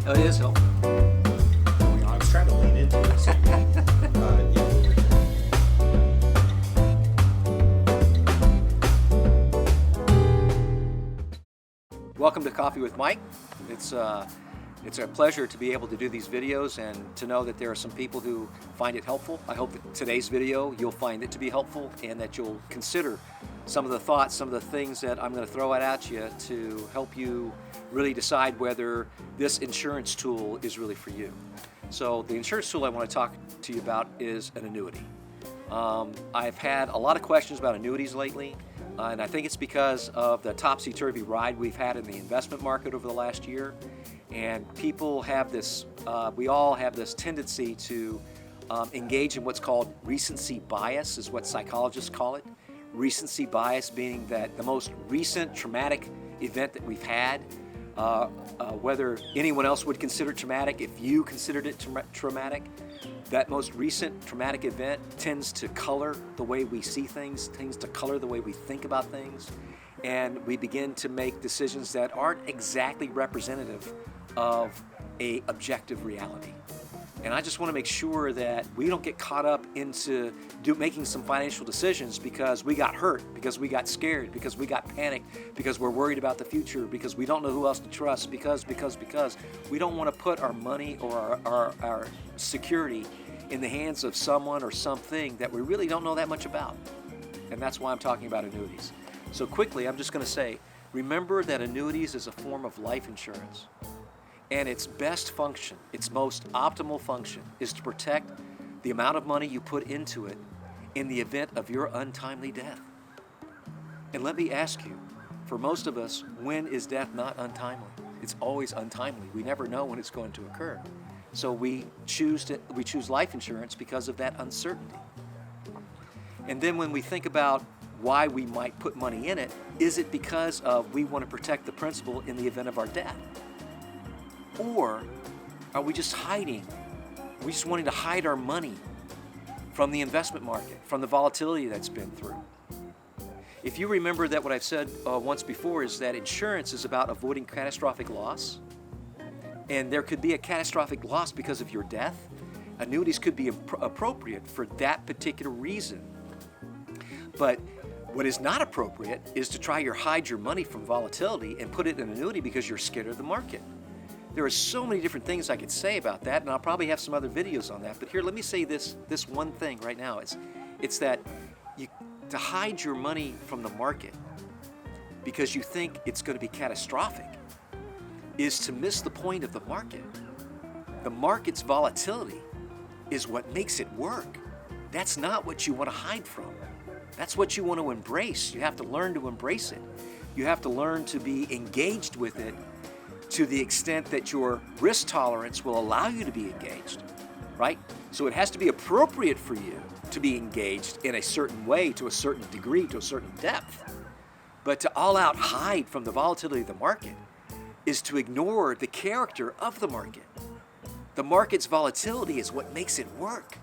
Oh, it is helpful. I was trying to lean into it. So, Welcome to Coffee with Mike. It's a pleasure to be able to do these videos and to know that there are some people who find it helpful. I hope that today's video you'll find it to be helpful and that you'll consider some of the thoughts, some of the things that I'm going to throw out at you to help you really decide whether this insurance tool is really for you. So the insurance tool I want to talk to you about is an annuity. I've had a lot of questions about annuities lately. And I think it's because of the topsy-turvy ride we've had in the investment market over the last year. And people have this, we all have this tendency to engage in what's called recency bias, is what psychologists call it. Recency bias being that the most recent traumatic event that we've had, whether anyone else would consider it traumatic, if you considered it traumatic, that most recent traumatic event tends to color the way we see things, tends to color the way we think about things, and we begin to make decisions that aren't exactly representative of an objective reality. And I just want to make sure that we don't get caught up into making some financial decisions because we got hurt, because we got scared, because we got panicked, because we're worried about the future, because we don't know who else to trust, because we don't want to put our money or our security in the hands of someone or something that we really don't know that much about. And that's why I'm talking about annuities. So quickly, I'm just going to say, remember that annuities is a form of life insurance. And its best function, its most optimal function, is to protect the amount of money you put into it in the event of your untimely death. And let me ask you, for most of us, when is death not untimely? It's always untimely. We never know when it's going to occur. So we choose life insurance because of that uncertainty. And then when we think about why we might put money in it, is it because of we want to protect the principal in the event of our death? Or are we just hiding? Are we just wanting to hide our money from the investment market, from the volatility that's been through? If you remember that what I've said once before is that insurance is about avoiding catastrophic loss, and there could be a catastrophic loss because of your death. Annuities could be appropriate for that particular reason. But what is not appropriate is to try to hide your money from volatility and put it in an annuity because you're scared of the market. There are so many different things I could say about that, and I'll probably have some other videos on that. But here, let me say this one thing right now. It's that to hide your money from the market because you think it's going to be catastrophic is to miss the point of the market. The market's volatility is what makes it work. That's not what you want to hide from. That's what you want to embrace. You have to learn to embrace it. You have to learn to be engaged with it to the extent that your risk tolerance will allow you to be engaged, right? So it has to be appropriate for you to be engaged in a certain way, to a certain degree, to a certain depth. But to all out hide from the volatility of the market is to ignore the character of the market. The market's volatility is what makes it work.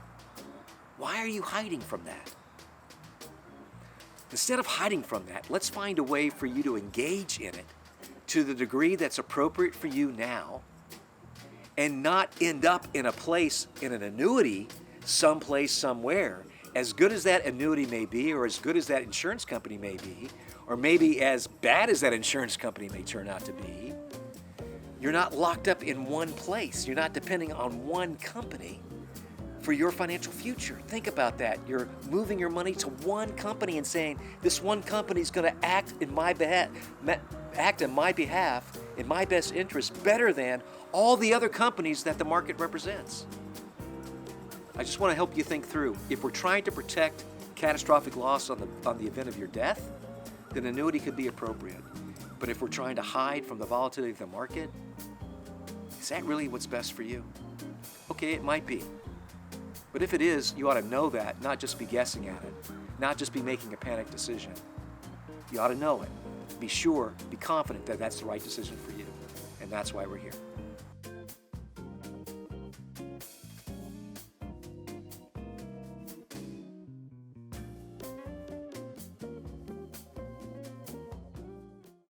Why are you hiding from that? Instead of hiding from that, let's find a way for you to engage in it to the degree that's appropriate for you now, and not end up in a place, in an annuity, someplace, somewhere. As good as that annuity may be, or as good as that insurance company may be, or maybe as bad as that insurance company may turn out to be, you're not locked up in one place. You're not depending on one company for your financial future. Think about that. You're moving your money to one company and saying, this one company is going to act in my behalf, in my best interest, better than all the other companies that the market represents. I just want to help you think through. If we're trying to protect catastrophic loss on the event of your death, then annuity could be appropriate. But if we're trying to hide from the volatility of the market, is that really what's best for you? Okay, it might be. But if it is, you ought to know that, not just be guessing at it, not just be making a panicked decision. You ought to know it. Be sure, be confident that that's the right decision for you. And that's why we're here.